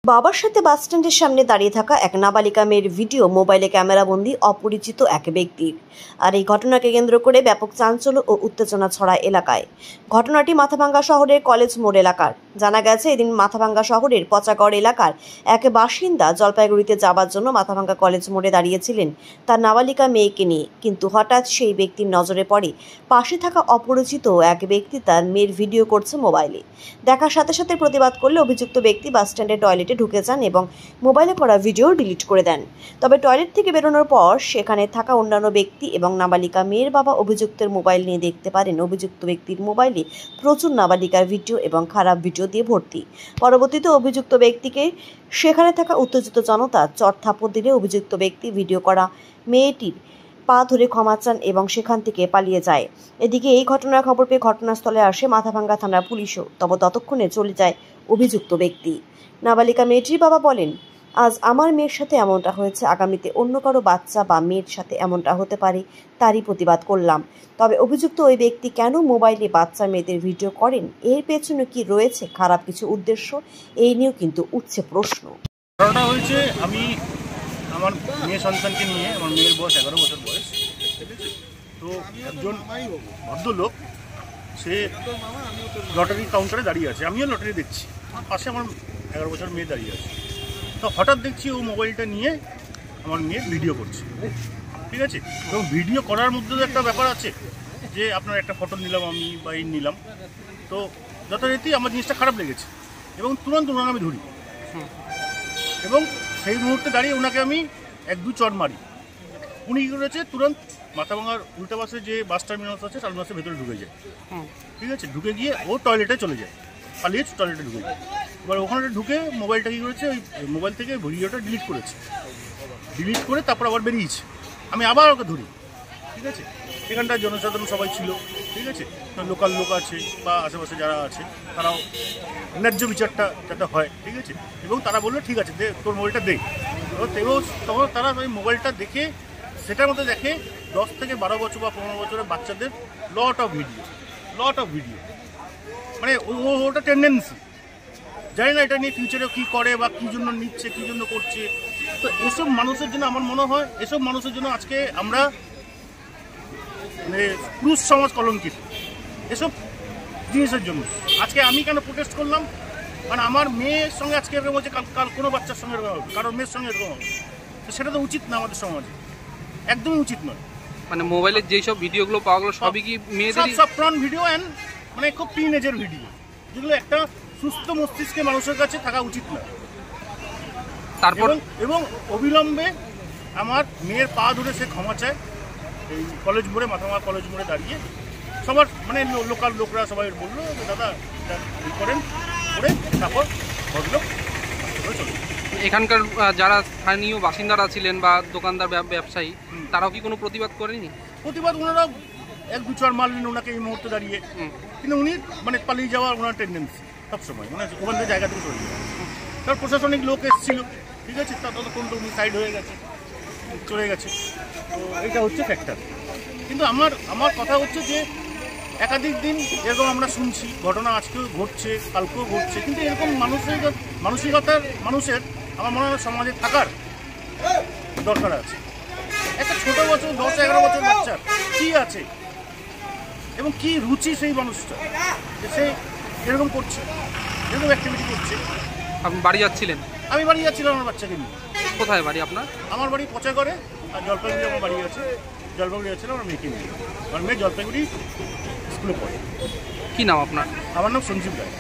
বাবার সাথে বাস স্ট্যান্ডের সামনে দাঁড়িয়ে থাকা এক নাবালিকা মেয়ের ভিডিও মোবাইলে ক্যামেরাবন্দি অপরিচিত এক ব্যক্তির। আর এই ঘটনাকে কেন্দ্র করে ব্যাপক চাঞ্চল্য ও উত্তেজনা ছড়ায় এলাকায়। ঘটনাটি মাথাভাঙ্গা শহরের কলেজ মোড় এলাকার। জানা গেছে, এদিন মাথাভাঙ্গা শহরের পচাগড় এলাকার এক বাসিন্দা জলপাইগুড়িতে যাবার জন্য মাথাভাঙ্গা কলেজ মোড়ে দাঁড়িয়েছিলেন তার নাবালিকা মেয়েকে নিয়ে। কিন্তু হঠাৎ সেই ব্যক্তির নজরে পড়ে পাশে থাকা অপরিচিত এক ব্যক্তি তার মেয়ের ভিডিও করছে মোবাইলে। দেখার সাথে সাথে প্রতিবাদ করলে অভিযুক্ত ব্যক্তি বাস স্ট্যান্ডের টয়লেটে ঢুকে যান এবং মোবাইলে করা ভিডিও ডিলিট করে দেন। তবে টয়লেট থেকে বেরোনোর পর সেখানে থাকা অন্যান্য ব্যক্তি এবং নাবালিকা মেয়ের বাবা অভিযুক্তের মোবাইল নিয়ে দেখতে পারেন অভিযুক্ত ব্যক্তির মোবাইলে প্রচুর নাবালিকার ভিডিও এবং খারাপ ভিডিও দিয়ে ভর্তি। পরবর্তীতে অভিযুক্ত ব্যক্তিকে সেখানে থাকা উত্তেজিত জনতা চড় থাপ্পড় দিলে অভিযুক্ত ব্যক্তি ভিডিও করা মেয়েটির পা ধরে ক্ষমা চান এবং সেখান থেকে পালিয়ে যায়। এদিকে এই ঘটনার খবর পেয়ে ঘটনাস্থলে আসে মাথাভাঙ্গা থানার পুলিশও। তবে ততক্ষণে চলে যায় অভিযুক্ত ব্যক্তি। নাবালিকা মেয়েটির বাবা বলেন, আজ আমার মেয়ের সাথে এমনটা হয়েছে, আগামীতে অন্য কারো বাচ্চা বা মেয়ের সাথে এমনটা হতে পারে, তারই প্রতিবাদ করলাম। তবে অভিযুক্ত ওই ব্যক্তি কেন মোবাইলে বাচ্চা মেয়েদের ভিডিও করেন, এর পেছনে কি রয়েছে খারাপ কিছু উদ্দেশ্য, এই নিয়েও কিন্তু উঠছে প্রশ্ন। ঘটনা হয়েছে, আমি আমার মেয়ে সন্তানকে নিয়ে, আমার মেয়ের বয়স 11 বছর বয়স, ঠিক আছে। তো একজন ভদ্রলোক সে লটারি কাউন্টারে দাঁড়িয়ে আছে, আমিও লটারি দেখছি, পাশে আমার 11 বছর মেয়ে দাঁড়িয়ে আছে। তো হঠাৎ দেখছি ও মোবাইলটা নিয়ে আমার মেয়ের ভিডিও করছে, ঠিক আছে। এবং ভিডিও করার মধ্যে তো একটা ব্যাপার আছে যে আপনার একটা ফটো নিলাম আমি বা এই নিলাম, তো যথারীতি আমার জিনিসটা খারাপ লেগেছে এবং তুরন্ত ওনাকে আমি ধরি এবং সেই মুহূর্তে দাঁড়িয়ে ওনাকে আমি 1-2 চড় মারি। উনি কী করেছে, তুরন্ত মাথাভাঙ্গার উল্টা পাশে যে বাস টার্মিনাস আছে টার্মিনাসের ভেতরে ঢুকে যায়, ঠিক আছে। ঢুকে গিয়ে ও টয়লেটে চলে যায়, পালিয়ে টয়লেটে ঢুকে যায়। এবার ওখানে ঢুকে মোবাইলটা কী করেছে, ওই মোবাইল থেকে ভিডিওটা ডিলিট করেছে। ডিলিট করে তারপর আবার বেরিয়েছে। আমি আবার ওকে ধরি, ঠিক আছে। এখানটায় জনসাধারণ সবাই ছিল, ঠিক আছে। লোকাল লোক আছে বা আশেপাশে যারা আছে তারাও ন্যায্য বিচারটা যাতে হয়, ঠিক আছে। এবং তারা বললো ঠিক আছে, দে তোর মোবাইলটা দে। এবং তখন তারা ওই মোবাইলটা দেখে সেটার মধ্যে দেখে 10 থেকে 12 বছর বা 15 বছরের বাচ্চাদের লট অফ ভিডিও, মানে ওটা টেন্ডেন্সি। জানি না এটা নিয়ে ফিউচারে কী করে বা কী জন্য নিচ্ছে, কী জন্য করছে। তো এসব মানুষের জন্য আমার মনে হয়, এসব মানুষের জন্য আজকে আমরা মানে পুরুষ সমাজ কলঙ্কিত এসব জিনিসের জন্য। আজকে আমি কেন প্রোটেস্ট করলাম, কারণ আমার মেয়ের সঙ্গে আজকে এরকম হচ্ছে, কাল কোনো বাচ্চার সঙ্গে এরকম হবে, কারোর মেয়ের সঙ্গে এরকম হবে। তো সেটা তো উচিত না, আমাদের সমাজে একদমই উচিত নয়। মানে মোবাইলের যেই সব ভিডিওগুলো পাওয়া গেলো সবই কি মেয়েদের সব প্রন ভিডিও অ্যান্ড মানে খুব টিনেজের ভিডিও, যেগুলো একটা সুস্থ মস্তিষ্কে মানুষের কাছে থাকা উচিত না। তারপর এবং অবিলম্বে আমার মেয়ের পা ধরে সে ক্ষমা চায় এই কলেজ মোড়ে, মাথাভাঙ্গা কলেজ মোড়ে দাঁড়িয়ে। সবার মানে লোকাল লোকরা সবাই বললো যে দাদা ই করেন করে, তারপর ভদ্রলোক চলে। এখানকার যারা স্থানীয় বাসিন্দারা ছিলেন বা দোকানদার ব্যবসায়ী, তারাও কি কোনো প্রতিবাদ করেনি? প্রতিবাদ ওনারা 1-2 চড় মারলেন ওনাকে এই মুহূর্তে দাঁড়িয়ে, কিন্তু উনি মানে পালিয়ে যাওয়ার ওনার টেন্ডেন্সি সবসময়, মানে ওখান থেকে জায়গা থেকে চলে যায়। তার প্রশাসনিক লোক এসেছিল, ঠিক আছে, ততক্ষণ তো উনি সাইড হয়ে গেছে, চলে গেছে। তো এইটা হচ্ছে ফ্যাক্টর। কিন্তু আমার কথা হচ্ছে যে একাধিক দিন এরকম আমরা শুনছি, ঘটনা আজকেও ঘটছে, কালকেও ঘটছে, কিন্তু এরকম মানসিকতার মানুষের আমার মনে হয় সমাজে থাকার দরকার আছে। একটা ছোটো বছর 10-11 বছর বাচ্চার কী আছে এবং কী রুচি সেই মানুষটা, সে এরকম করছে, এরকম অ্যাক্টিভিটি করছে। আপনি বাড়ি যাচ্ছিলেন? আমি বাড়ি যাচ্ছিলাম আমার বাচ্চাকে নিয়ে। কোথায় বাড়ি আপনার? আমার বাড়ি পচাগড়ে, আর জলপাইগুড়ি আমার বাড়ি আছে। জলপাইগুড়ি যাচ্ছিলাম আমার মেয়েকে নিয়ে। আমার মেয়ে জলপাইগুড়ি স্কুলে পড়ে। কী নাম আপনার? আমার নাম সঞ্জীব রায়।